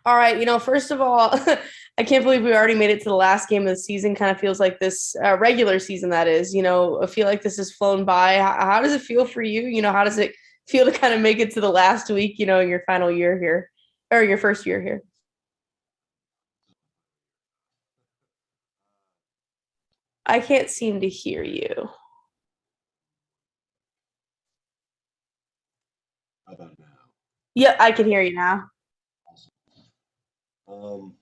All right, first of all, I can't believe we already made it to the last game of the season. Kind of feels like this regular season, that is. I feel like this has flown by. How does it feel for you? How does it feel to kind of make it to the last week, in your final year here, or your first year here? I can't seem to hear you. How about now? Yeah, I can hear you now. Um,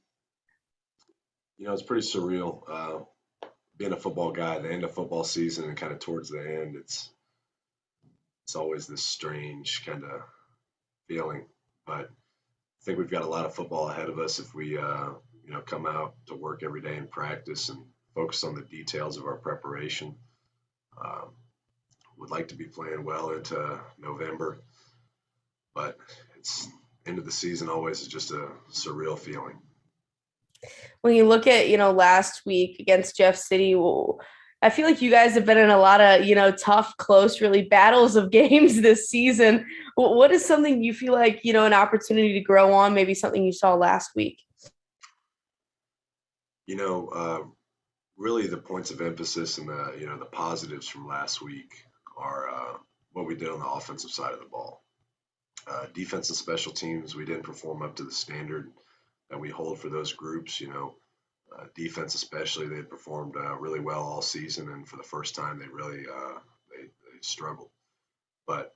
it's pretty surreal. Being a football guy, the end of football season and kind of towards the end, it's always this strange kind of feeling. But I think we've got a lot of football ahead of us if we, come out to work every day and practice and focus on the details of our preparation. Um, would like to be playing well into November, but it's end of the season always is just a surreal feeling. When you look at, last week against Jeff City, I feel like you guys have been in a lot of, tough, close, really battles of games this season. What is something you feel like, an opportunity to grow on, maybe something you saw last week? You know, uh, Really the points of emphasis and the positives from last week are what we did on the offensive side of the ball. Defense and special teams, we didn't perform up to the standard that we hold for those groups. Defense especially, they performed really well all season, and for the first time, they really they struggled. But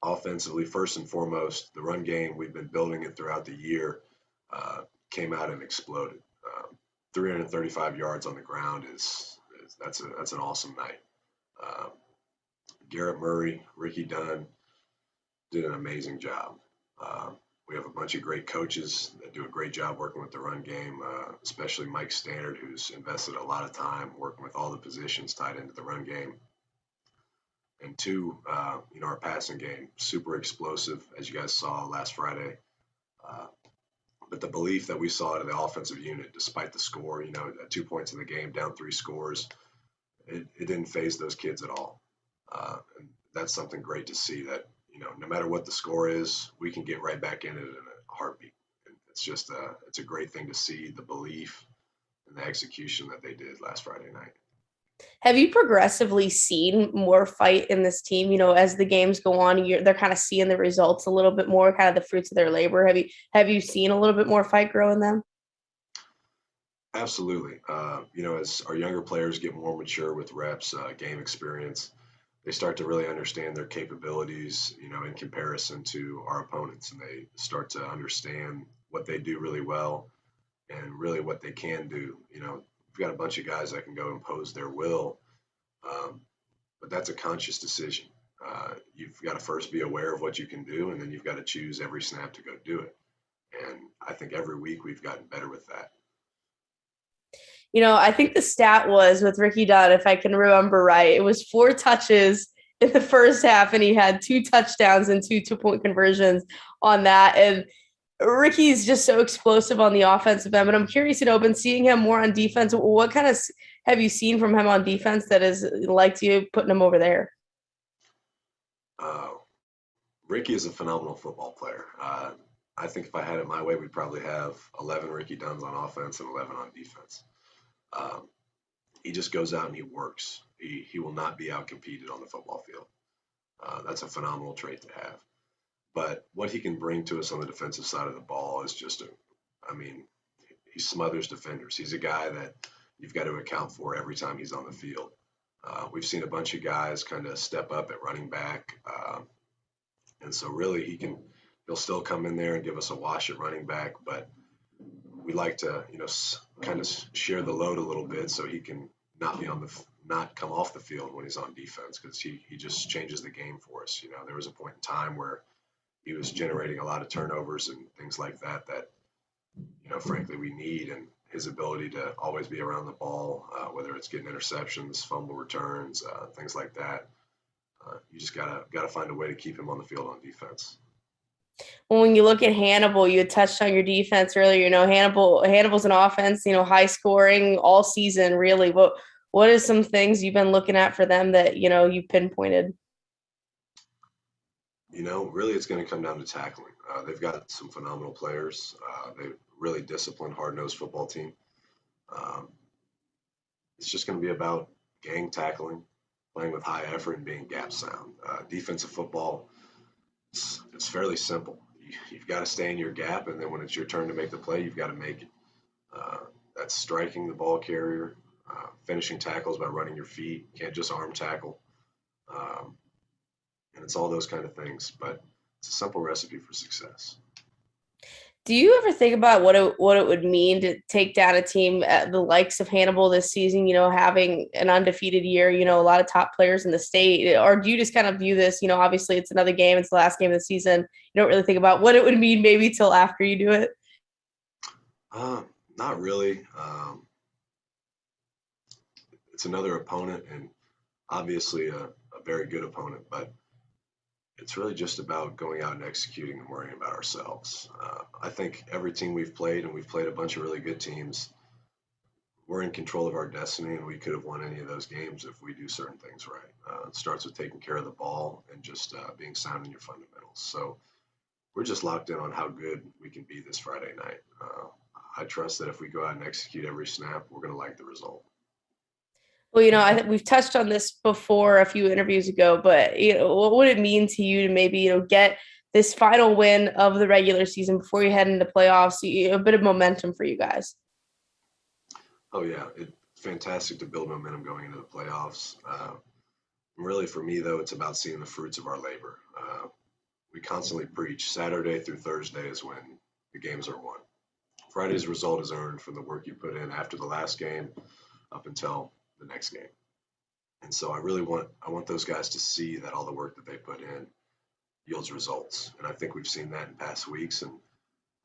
offensively, first and foremost, the run game, we've been building it throughout the year, uh, came out and exploded. 335 yards on the ground is that's an awesome night. Um, Garrett Murray, Ricky Dunn did an amazing job. We have a bunch of great coaches that do a great job working with the run game, especially Mike Stannard, who's invested a lot of time working with all the positions tied into the run game. And two, our passing game, super explosive, as you guys saw last Friday. Uh, but the belief that we saw out of the offensive unit, despite the score, at 2 points in the game, down three scores, it didn't phase those kids at all. And that's something great to see that, no matter what the score is, we can get right back in it in a heartbeat. And it's a great thing to see the belief and the execution that they did last Friday night. Have you progressively seen more fight in this team? As the games go on, they're kind of seeing the results a little bit more, kind of the fruits of their labor. Have you seen a little bit more fight grow in them? Absolutely. As our younger players get more mature with reps, game experience, they start to really understand their capabilities, in comparison to our opponents, and they start to understand what they do really well and really what they can do. We've got a bunch of guys that can go impose their will, um, but that's a conscious decision. You've got to first be aware of what you can do, and then you've got to choose every snap to go do it. And I think every week we've gotten better with that. I think the stat was with Ricky Dunn, if I can remember right, it was 4 touches in the first half, and he had 2 touchdowns and two-point conversions on that. And Ricky's just so explosive on the offensive end. But I'm curious, been seeing him more on defense. What kind of have you seen from him on defense that is liked you putting him over there? Uh, Ricky is a phenomenal football player. I think if I had it my way, we'd probably have 11 Ricky Duns on offense and 11 on defense. Um, he just goes out and he works. He will not be outcompeted on the football field. That's a phenomenal trait to have. But what he can bring to us on the defensive side of the ball is I mean, he smothers defenders. He's a guy that you've got to account for every time he's on the field. We've seen a bunch of guys kind of step up at running back, and so really he'll still come in there and give us a wash at running back, but we like to kind of share the load a little bit so he can not be on the not come off the field when he's on defense because he just changes the game for us. There was a point in time where he was generating a lot of turnovers and things like that frankly we need, and his ability to always be around the ball, whether it's getting interceptions, fumble returns, things like that. You just gotta find a way to keep him on the field on defense. When you look at Hannibal, you had touched on your defense earlier. Hannibal's an offense, high scoring all season. Really, what are some things you've been looking at for them that you pinpointed? Really it's going to come down to tackling. They've got some phenomenal players. They're really disciplined, hard-nosed football team. Um, it's just going to be about gang tackling, playing with high effort, and being gap sound. Defensive football, it's fairly simple. You've got to stay in your gap, and then when it's your turn to make the play, you've got to make it. Uh, that's striking the ball carrier, finishing tackles by running your feet. You can't just arm tackle. Um, and it's all those kind of things. But it's a simple recipe for success. Do you ever think about what it would mean to take down a team at the likes of Hannibal this season? Having an undefeated year. A lot of top players in the state. Or do you just kind of view this? Obviously it's another game. It's the last game of the season. You don't really think about what it would mean maybe till after you do it. Uh, Not really. It's another opponent, and obviously a very good opponent, but it's really just about going out and executing and worrying about ourselves. I think every team we've played, and we've played a bunch of really good teams, we're in control of our destiny, and we could have won any of those games if we do certain things right. It starts with taking care of the ball and just being sound in your fundamentals. So we're just locked in on how good we can be this Friday night. I trust that if we go out and execute every snap, we're going to like the result. Well, we've touched on this before a few interviews ago, but what would it mean to you to maybe get this final win of the regular season before you head into playoffs? A bit of momentum for you guys. Oh yeah, it's fantastic to build momentum going into the playoffs. Really, for me though, it's about seeing the fruits of our labor. We constantly preach Saturday through Thursday is when the games are won. Friday's result is earned from the work you put in after the last game up until the next game. And so I want those guys to see that all the work that they put in yields results. And I think we've seen that in past weeks, and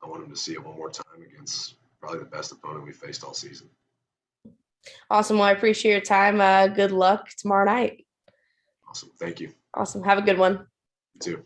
I want them to see it one more time against probably the best opponent we faced all season. Awesome. Well, I appreciate your time. Good luck tomorrow night. Awesome. Thank you. Awesome. Have a good one. You too.